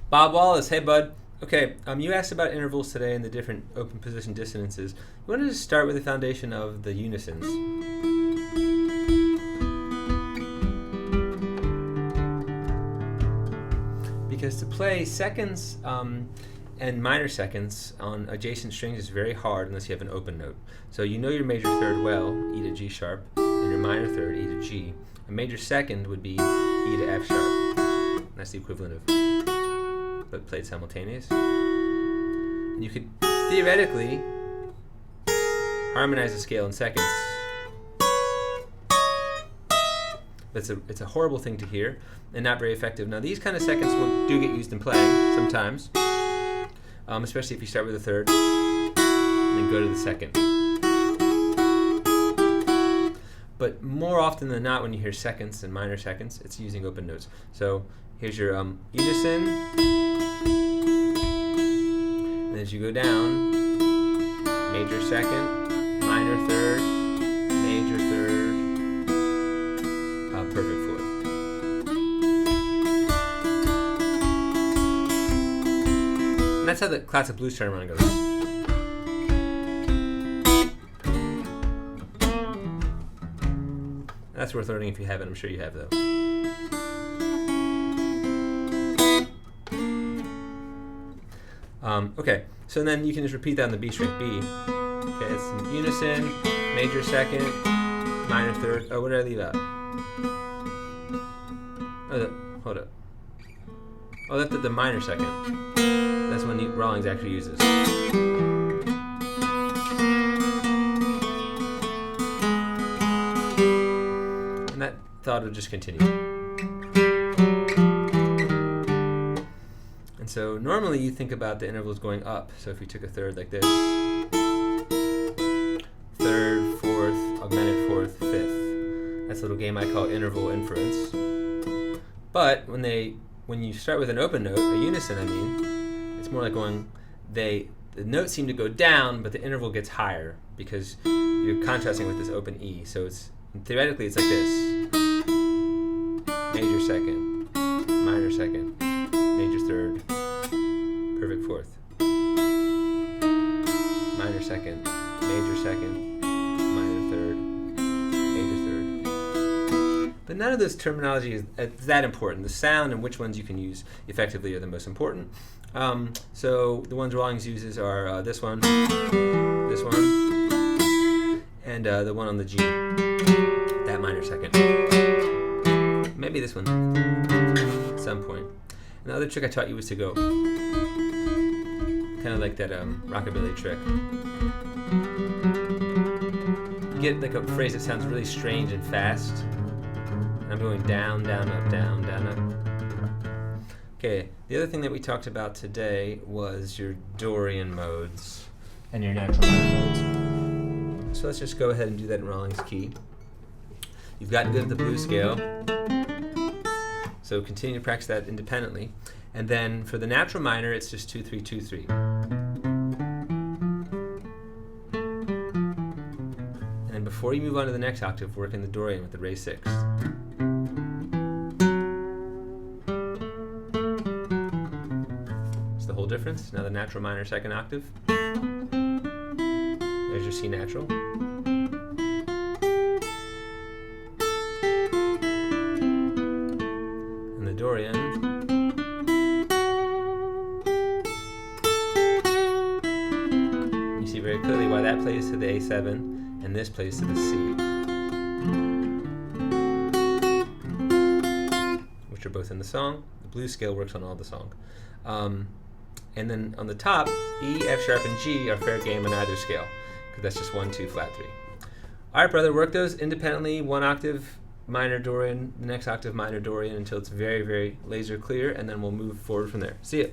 Bob Wallis, hey bud. Okay, you asked about intervals today and the different open position dissonances. You wanted to start with the foundation of the unisons. Because to play seconds and minor seconds on adjacent strings is very hard unless you have an open note. So you know your major third well, E to G sharp, and your minor third, E to G. A major second would be E to F sharp. And that's the equivalent of but played simultaneous. And you could theoretically harmonize the scale in seconds. But it's a horrible thing to hear and not very effective. Now these kind of seconds do get used in playing sometimes, especially if you start with a third and then go to the second. But more often than not, when you hear seconds and minor seconds, it's using open notes. So here's your unison. And as you go down, major second, minor third, major third, perfect fourth. And that's how the classic blues harmonic goes. That's worth learning if you haven't. I'm sure you have though. Okay, so then you can just repeat that on the B string, B. Okay, it's in unison, major second, minor third. Oh, what did I leave out? Oh, hold up. Oh, that's the minor second. That's when Rawlings actually uses. And that thought would just continue. And so normally you think about the intervals going up. So if you took a third like this, third, fourth, augmented fourth, fifth. That's a little game I call interval inference. But when you start with an open note, a unison I mean, it's more like going, the notes seem to go down, but the interval gets higher because you're contrasting with this open E. So theoretically it's like this. Major second, minor second, major third, perfect fourth. Minor second, major second, minor third, major third. But none of this terminology is that important. The sound and which ones you can use effectively are the most important. So the ones Rawlings uses are this one, and the one on the G, that minor second. Maybe this one at some point. And the other trick I taught you was to go kind of like that rockabilly trick. You get like a phrase that sounds really strange and fast. And I'm going down, down, up, down, down, up. Okay, the other thing that we talked about today was your Dorian modes and your natural minor modes. So let's just go ahead and do that in Rawlings key. You've gotten good at the blues scale, so continue to practice that independently. And then for the natural minor, it's just 2, 3, 2, 3. And then before you move on to the next octave, work in the Dorian with the raised sixth. It's the whole difference. Now the natural minor second octave. There's your C natural. Dorian. You see very clearly why that plays to the A7 and this plays to the C, which are both in the song. The blues scale works on all the song. And then on the top, E, F sharp, and G are fair game on either scale, because that's just 1, 2, flat 3. All right, brother, work those independently, one octave minor Dorian, the next octave minor Dorian until it's very, very laser clear, and then we'll move forward from there. See ya.